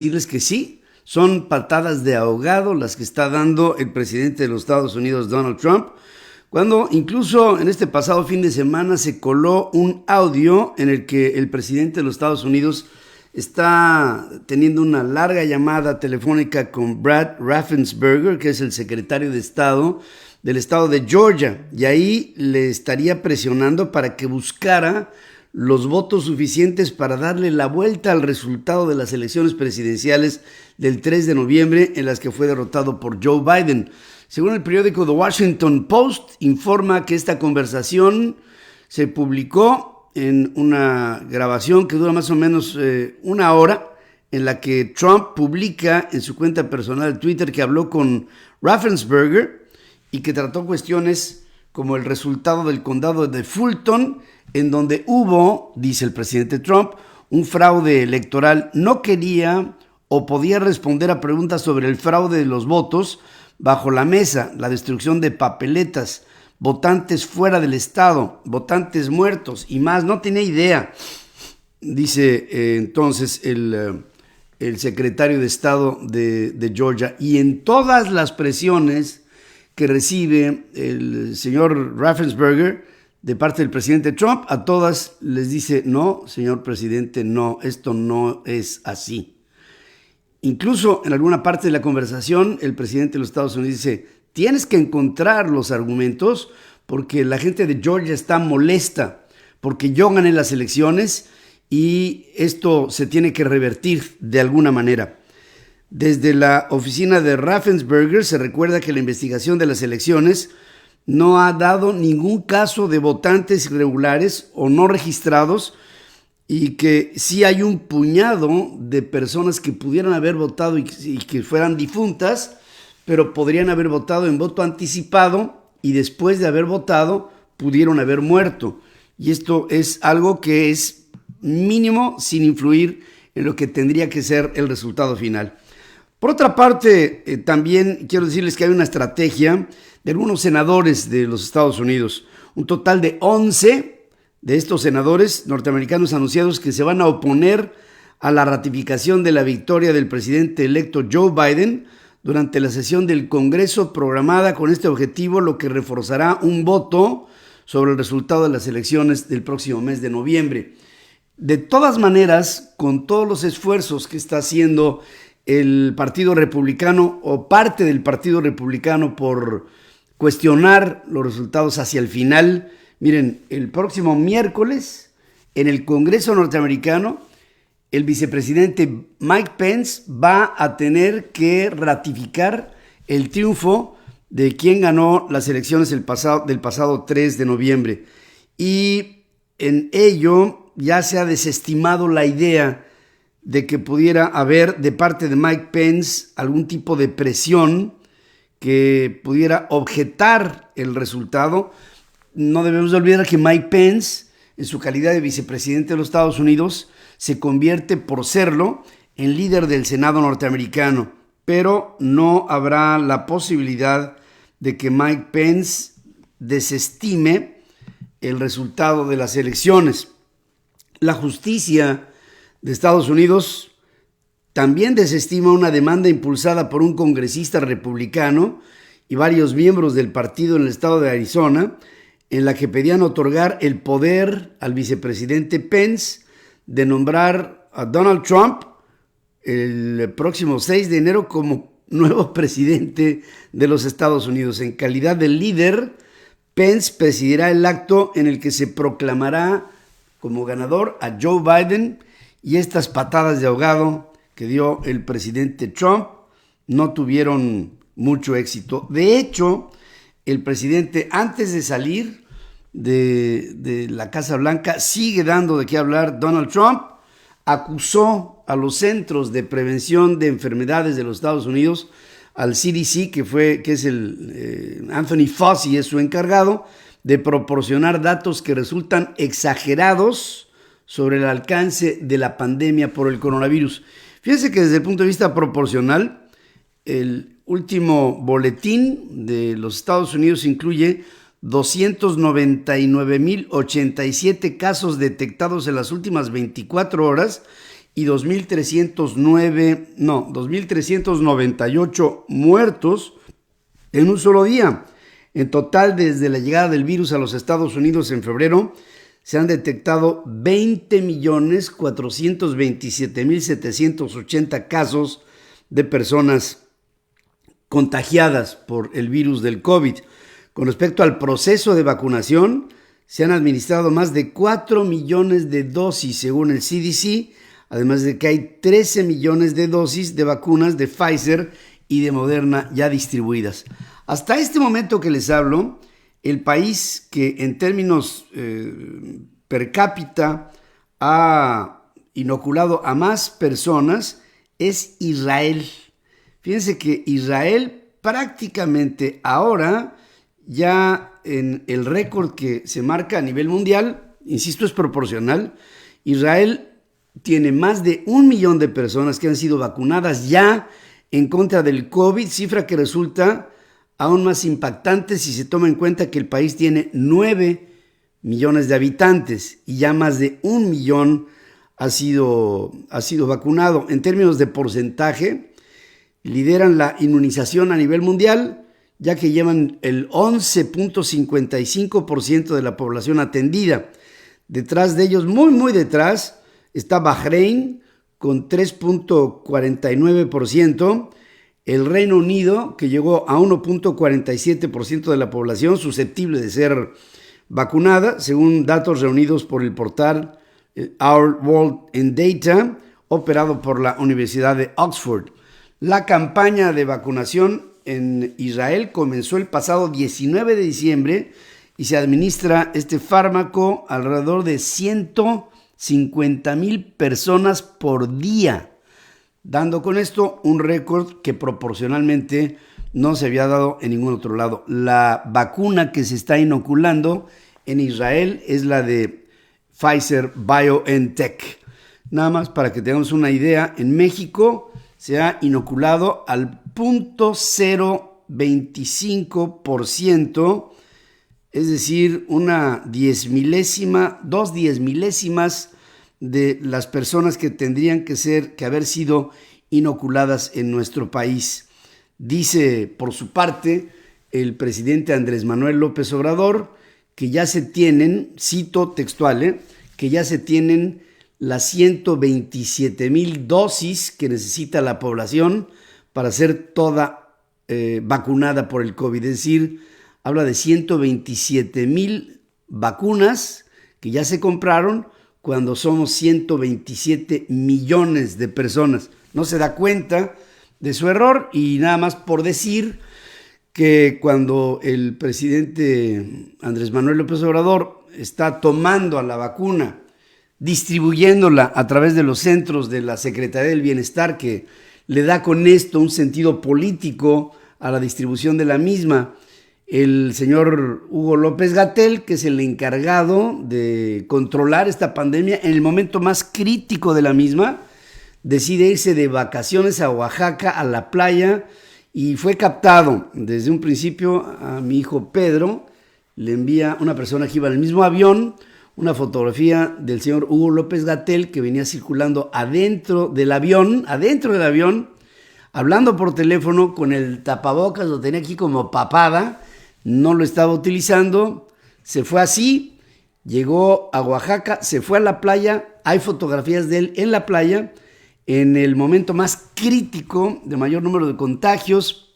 decirles que sí, son patadas de ahogado las que está dando el presidente de los Estados Unidos, Donald Trump, cuando incluso en este pasado fin de semana se coló un audio en el que el presidente de los Estados Unidos está teniendo una larga llamada telefónica con Brad Raffensperger, que es el secretario de Estado del estado de Georgia, y ahí le estaría presionando para que buscara los votos suficientes para darle la vuelta al resultado de las elecciones presidenciales del 3 de noviembre en las que fue derrotado por Joe Biden. Según el periódico The Washington Post, informa que esta conversación se publicó en una grabación que dura más o menos una hora, en la que Trump publica en su cuenta personal de Twitter que habló con Raffensperger y que trató cuestiones como el resultado del condado de Fulton, en donde hubo, dice el presidente Trump, un fraude electoral. No quería o podía responder a preguntas sobre el fraude de los votos bajo la mesa, la destrucción de papeletas, votantes fuera del estado, votantes muertos y más. No tenía idea, dice entonces el secretario de Estado de Georgia. Y en todas las presiones que recibe el señor Raffensperger de parte del presidente Trump, a todas les dice: no, señor presidente, no, esto no es así. Incluso en alguna parte de la conversación, el presidente de los Estados Unidos dice: tienes que encontrar los argumentos porque la gente de Georgia está molesta, porque yo gané las elecciones y esto se tiene que revertir de alguna manera. Desde la oficina de Raffensperger se recuerda que la investigación de las elecciones no ha dado ningún caso de votantes irregulares o no registrados, y que sí hay un puñado de personas que pudieran haber votado y que fueran difuntas, pero podrían haber votado en voto anticipado y después de haber votado pudieron haber muerto. Y esto es algo que es mínimo sin influir en lo que tendría que ser el resultado final. Por otra parte, también quiero decirles que hay una estrategia de algunos senadores de los Estados Unidos. Un total de 11 de estos senadores norteamericanos anunciados que se van a oponer a la ratificación de la victoria del presidente electo Joe Biden durante la sesión del Congreso programada con este objetivo, lo que reforzará un voto sobre el resultado de las elecciones del próximo mes de noviembre. De todas maneras, con todos los esfuerzos que está haciendo el Partido Republicano o parte del Partido Republicano por cuestionar los resultados hacia el final, miren, el próximo miércoles en el Congreso norteamericano, el vicepresidente Mike Pence va a tener que ratificar el triunfo de quien ganó las elecciones del pasado 3 de noviembre. Y en ello ya se ha desestimado la idea de que pudiera haber de parte de Mike Pence algún tipo de presión que pudiera objetar el resultado. No debemos olvidar que Mike Pence, en su calidad de vicepresidente de los Estados Unidos, se convierte, por serlo, en líder del Senado norteamericano, pero no habrá la posibilidad de que Mike Pence desestime el resultado de las elecciones. La justicia de Estados Unidos también desestima una demanda impulsada por un congresista republicano y varios miembros del partido en el estado de Arizona, en la que pedían otorgar el poder al vicepresidente Pence de nombrar a Donald Trump el próximo 6 de enero como nuevo presidente de los Estados Unidos. En calidad de líder, Pence presidirá el acto en el que se proclamará como ganador a Joe Biden, y estas patadas de ahogado que dio el presidente Trump no tuvieron mucho éxito. De hecho, el presidente, antes de salir de la Casa Blanca, sigue dando de qué hablar. Donald Trump acusó a los Centros de Prevención de Enfermedades de los Estados Unidos, al CDC, que es el Anthony Fauci, es su encargado, de proporcionar datos que resultan exagerados sobre el alcance de la pandemia por el coronavirus. Fíjense que desde el punto de vista proporcional, el último boletín de los Estados Unidos incluye 299,087 casos detectados en las últimas 24 horas y 2.398 muertos en un solo día. En total, desde la llegada del virus a los Estados Unidos en febrero, se han detectado 20.427.780 casos de personas contagiadas por el virus del COVID. Con respecto al proceso de vacunación, se han administrado más de 4 millones de dosis según el CDC, además de que hay 13 millones de dosis de vacunas de Pfizer y de Moderna ya distribuidas. Hasta este momento que les hablo, el país que en términos per cápita ha inoculado a más personas es Israel. Fíjense que Israel prácticamente ahora ya en el récord que se marca a nivel mundial, insisto, es proporcional. Israel tiene más de 1 millón de personas que han sido vacunadas ya en contra del COVID, cifra que resulta aún más impactante si se toma en cuenta que el país tiene 9 millones de habitantes y ya más de 1 millón ha sido vacunado. En términos de porcentaje, lideran la inmunización a nivel mundial, ya que llevan el 11.55% de la población atendida. Detrás de ellos, muy detrás, está Bahrein con 3.49%, el Reino Unido, que llegó a 1.47% de la población susceptible de ser vacunada, según datos reunidos por el portal Our World in Data, operado por la Universidad de Oxford. La campaña de vacunación en Israel comenzó el pasado 19 de diciembre y se administra este fármaco alrededor de 150,000 personas por día, dando con esto un récord que proporcionalmente no se había dado en ningún otro lado. La vacuna que se está inoculando en Israel es la de Pfizer BioNTech. Nada más para que tengamos una idea, en México se ha inoculado al 0.025%, es decir, una 2 diezmilésimas de las personas que tendrían que haber sido inoculadas en nuestro país. Dice, por su parte, el presidente Andrés Manuel López Obrador que ya se tienen, cito textual, que ya se tienen las 127,000 dosis que necesita la población para ser toda vacunada por el COVID. Es decir, habla de 127,000 vacunas que ya se compraron cuando somos 127 millones de personas. No se da cuenta de su error y nada más por decir que cuando el presidente Andrés Manuel López Obrador está tomando a la vacuna, distribuyéndola a través de los centros de la Secretaría del Bienestar, que le da con esto un sentido político a la distribución de la misma, el señor Hugo López-Gatell, que es el encargado de controlar esta pandemia en el momento más crítico de la misma, decide irse de vacaciones a Oaxaca, a la playa, y fue captado desde un principio a mi hijo Pedro. Le envía una persona que iba en el mismo avión una fotografía del señor Hugo López-Gatell, que venía circulando adentro del avión, hablando por teléfono con el tapabocas, lo tenía aquí como papada, no lo estaba utilizando, se fue así, llegó a Oaxaca, se fue a la playa, hay fotografías de él en la playa, en el momento más crítico de mayor número de contagios,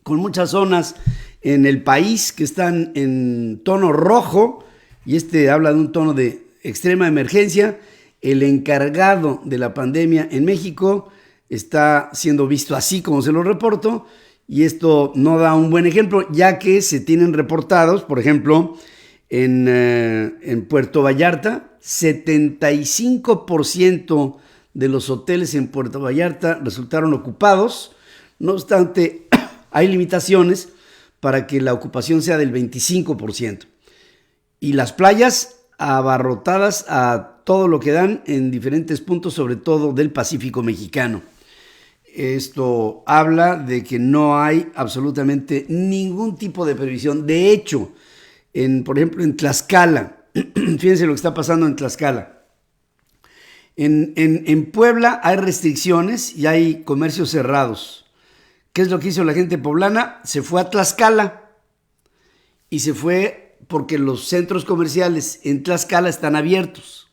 con muchas zonas en el país que están en tono rojo, y habla de un tono de extrema emergencia. El encargado de la pandemia en México está siendo visto así como se lo reporto, y esto no da un buen ejemplo, ya que se tienen reportados, por ejemplo, en Puerto Vallarta, 75% de los hoteles en Puerto Vallarta resultaron ocupados. No obstante, hay limitaciones para que la ocupación sea del 25%. Y las playas abarrotadas a todo lo que dan en diferentes puntos, sobre todo del Pacífico mexicano. Esto habla de que no hay absolutamente ningún tipo de previsión. De hecho, por ejemplo, en Tlaxcala, fíjense lo que está pasando en Tlaxcala. En Puebla hay restricciones y hay comercios cerrados. ¿Qué es lo que hizo la gente poblana? Se fue a Tlaxcala y se fue porque los centros comerciales en Tlaxcala están abiertos.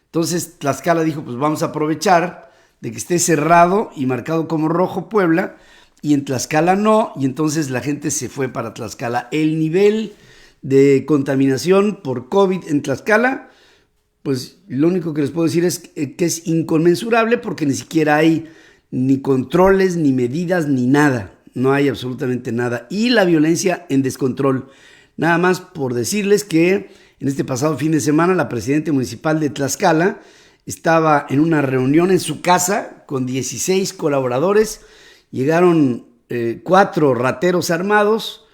Entonces Tlaxcala dijo, pues vamos a aprovechar de que esté cerrado y marcado como rojo Puebla, y en Tlaxcala no, y entonces la gente se fue para Tlaxcala. El nivel de contaminación por COVID en Tlaxcala, pues lo único que les puedo decir es que es inconmensurable, porque ni siquiera hay ni controles, ni medidas, ni nada. No hay absolutamente nada. Y la violencia en descontrol. Nada más por decirles que en este pasado fin de semana la presidenta municipal de Tlaxcala estaba en una reunión en su casa con 16 colaboradores. Llegaron 4 rateros armados,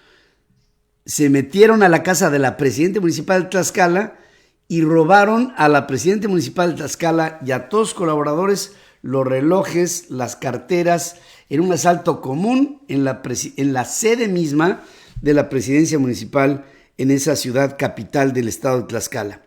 se metieron a la casa de la presidenta municipal de Tlaxcala y robaron a la presidenta municipal de Tlaxcala y a todos los colaboradores los relojes, las carteras, en un asalto común en la sede misma de la presidencia municipal en esa ciudad capital del estado de Tlaxcala.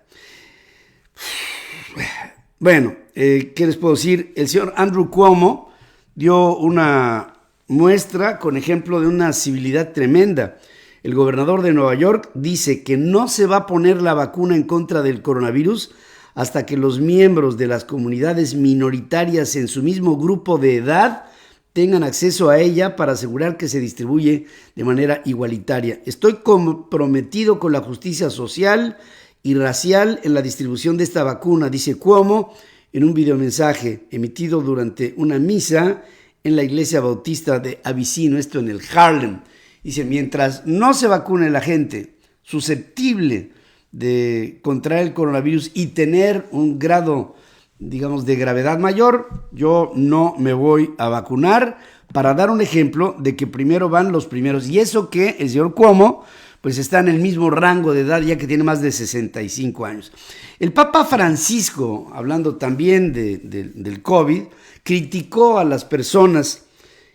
Bueno, ¿qué les puedo decir? El señor Andrew Cuomo dio una muestra con ejemplo de una civilidad tremenda. El gobernador de Nueva York dice que no se va a poner la vacuna en contra del coronavirus hasta que los miembros de las comunidades minoritarias en su mismo grupo de edad tengan acceso a ella para asegurar que se distribuye de manera igualitaria. Estoy comprometido con la justicia social y racial en la distribución de esta vacuna, dice Cuomo en un videomensaje emitido durante una misa en la iglesia bautista de Avicino, esto en el Harlem. Dice, mientras no se vacune la gente susceptible de contraer el coronavirus y tener un grado, digamos, de gravedad mayor, yo no me voy a vacunar, para dar un ejemplo de que primero van los primeros. Y eso que el señor Cuomo pues está en el mismo rango de edad, ya que tiene más de 65 años. El Papa Francisco, hablando también del COVID, criticó a las personas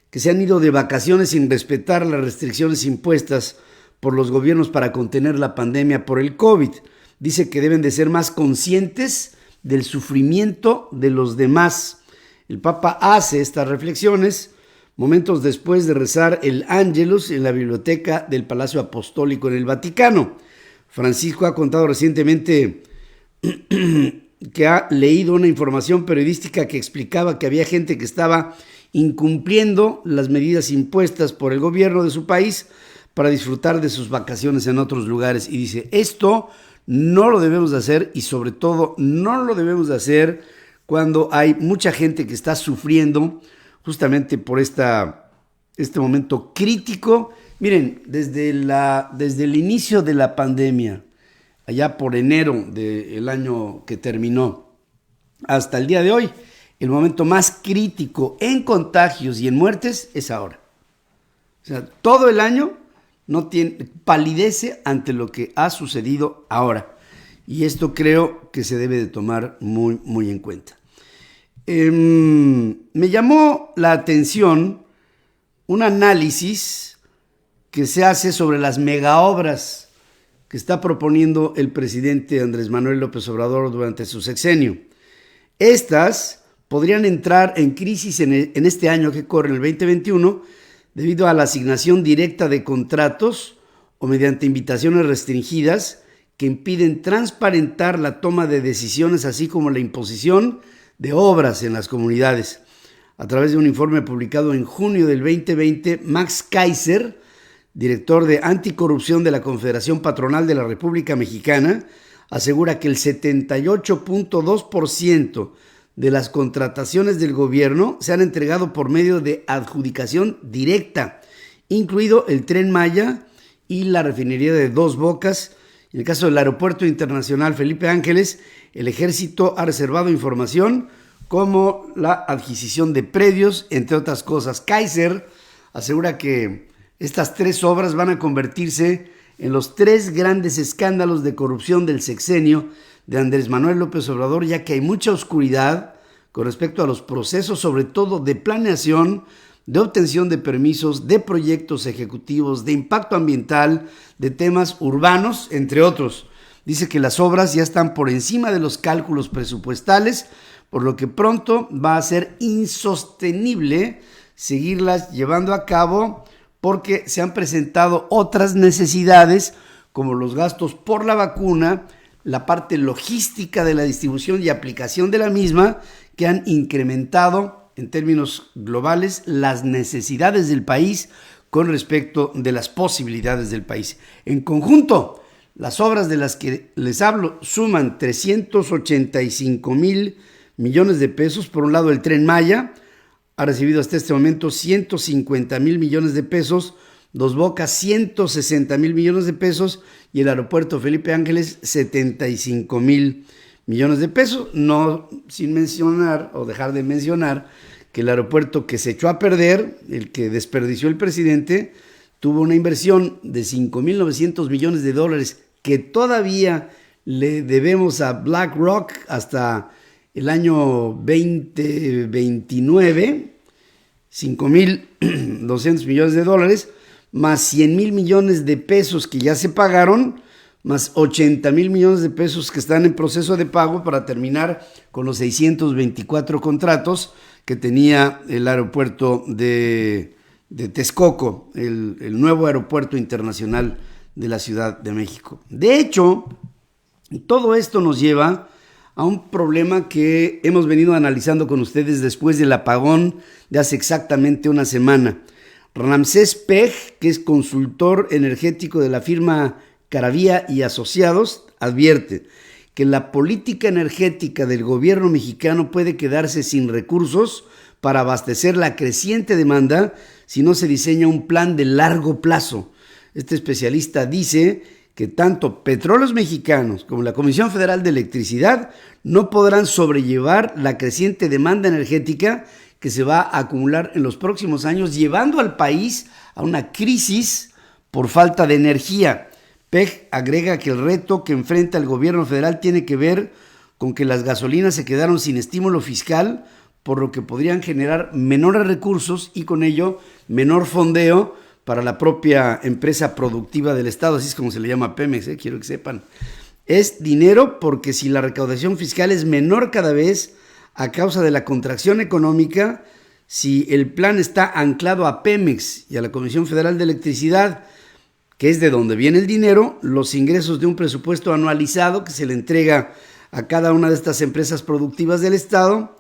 que se han ido de vacaciones sin respetar las restricciones impuestas por los gobiernos para contener la pandemia por el COVID. Dice que deben de ser más conscientes del sufrimiento de los demás. El Papa hace estas reflexiones momentos después de rezar el Ángelus en la biblioteca del Palacio Apostólico en el Vaticano. Francisco ha contado recientemente que ha leído una información periodística que explicaba que había gente que estaba incumpliendo las medidas impuestas por el gobierno de su país para disfrutar de sus vacaciones en otros lugares. Y dice, esto no lo debemos de hacer, y sobre todo no lo debemos de hacer cuando hay mucha gente que está sufriendo justamente por este momento crítico. Miren, desde el inicio de la pandemia, allá por enero del año que terminó, hasta el día de hoy, el momento más crítico en contagios y en muertes es ahora. O sea, todo el año palidece ante lo que ha sucedido ahora. Y esto creo que se debe de tomar muy, muy en cuenta. Me llamó la atención un análisis que se hace sobre las megaobras que está proponiendo el presidente Andrés Manuel López Obrador durante su sexenio. Estas podrían entrar en crisis en este año que corre, en el 2021, debido a la asignación directa de contratos o mediante invitaciones restringidas que impiden transparentar la toma de decisiones, así como la imposición de obras en las comunidades. A través de un informe publicado en junio del 2020, Max Kaiser, director de anticorrupción de la Confederación Patronal de la República Mexicana, asegura que el 78.2% de las contrataciones del gobierno se han entregado por medio de adjudicación directa, incluido el Tren Maya y la refinería de Dos Bocas. En el caso del Aeropuerto Internacional Felipe Ángeles, el Ejército ha reservado información como la adquisición de predios, entre otras cosas. Kaiser asegura que estas 3 obras van a convertirse en los 3 grandes escándalos de corrupción del sexenio de Andrés Manuel López Obrador, ya que hay mucha oscuridad con respecto a los procesos, sobre todo de planeación, de obtención de permisos, de proyectos ejecutivos, de impacto ambiental, de temas urbanos, entre otros. Dice que las obras ya están por encima de los cálculos presupuestales, por lo que pronto va a ser insostenible seguirlas llevando a cabo porque se han presentado otras necesidades como los gastos por la vacuna, la parte logística de la distribución y aplicación de la misma, que han incrementado en términos globales las necesidades del país con respecto de las posibilidades del país. En conjunto, las obras de las que les hablo suman 385,000 millones de pesos. Por un lado, el Tren Maya ha recibido hasta este momento 150,000 millones de pesos, Dos Bocas 160,000 millones de pesos y el aeropuerto Felipe Ángeles 75,000 millones de pesos, no sin mencionar o dejar de mencionar que el aeropuerto que se echó a perder, el que desperdició el presidente, tuvo una inversión de 5,900 millones de dólares que todavía le debemos a BlackRock hasta el año 2029, 5,200 millones de dólares, más 100,000 millones de pesos que ya se pagaron, más 80,000 millones de pesos que están en proceso de pago para terminar con los 624 contratos que tenía el aeropuerto de Texcoco, el nuevo aeropuerto internacional de la Ciudad de México. De hecho, todo esto nos lleva a un problema que hemos venido analizando con ustedes después del apagón de hace exactamente una semana. Ramsés Pech, que es consultor energético de la firma Caravía y Asociados, advierte que la política energética del gobierno mexicano puede quedarse sin recursos para abastecer la creciente demanda si no se diseña un plan de largo plazo. Este especialista dice que tanto Petróleos Mexicanos como la Comisión Federal de Electricidad no podrán sobrellevar la creciente demanda energética que se va a acumular en los próximos años, llevando al país a una crisis por falta de energía. Pech agrega que el reto que enfrenta el gobierno federal tiene que ver con que las gasolinas se quedaron sin estímulo fiscal, por lo que podrían generar menores recursos y con ello menor fondeo para la propia empresa productiva del Estado, así es como se le llama Pemex, quiero que sepan. Es dinero porque si la recaudación fiscal es menor cada vez a causa de la contracción económica, si el plan está anclado a Pemex y a la Comisión Federal de Electricidad, que es de donde viene el dinero, los ingresos de un presupuesto anualizado que se le entrega a cada una de estas empresas productivas del Estado,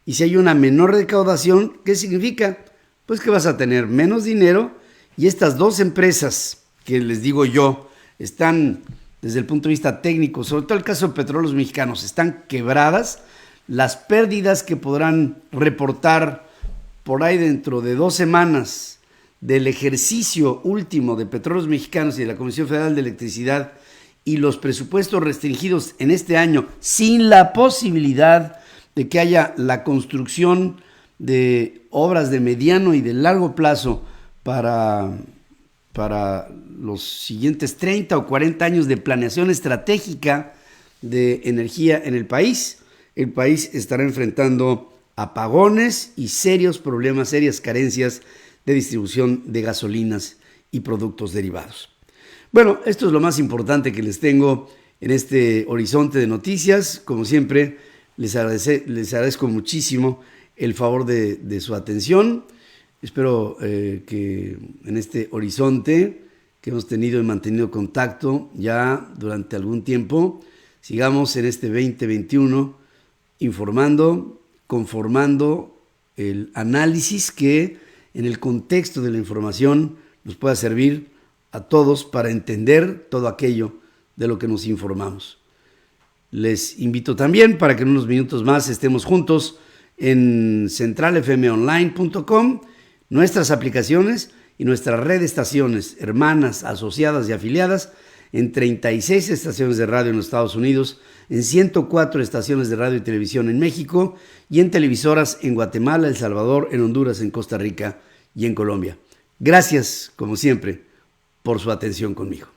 y si hay una menor recaudación, ¿qué significa? Pues que vas a tener menos dinero y estas dos empresas que les digo yo están desde el punto de vista técnico, sobre todo el caso de Petróleos Mexicanos, están quebradas. Las pérdidas que podrán reportar por ahí dentro de 2 semanas del ejercicio último de Petróleos Mexicanos y de la Comisión Federal de Electricidad y los presupuestos restringidos en este año sin la posibilidad de que haya la construcción de obras de mediano y de largo plazo para los siguientes 30 o 40 años de planeación estratégica de energía en el país estará enfrentando apagones y serios problemas, serias carencias de distribución de gasolinas y productos derivados. Bueno, esto es lo más importante que les tengo en este horizonte de noticias. Como siempre, les agradezco muchísimo el favor de su atención. Espero que en este horizonte que hemos tenido y mantenido contacto ya durante algún tiempo, sigamos en este 2021 informando, conformando el análisis que en el contexto de la información nos pueda servir a todos para entender todo aquello de lo que nos informamos. Les invito también para que en unos minutos más estemos juntos en centralfmonline.com, nuestras aplicaciones y nuestra red de estaciones hermanas, asociadas y afiliadas en 36 estaciones de radio en los Estados Unidos, en 104 estaciones de radio y televisión en México y en televisoras en Guatemala, El Salvador, en Honduras, en Costa Rica y en Colombia. Gracias, como siempre, por su atención conmigo.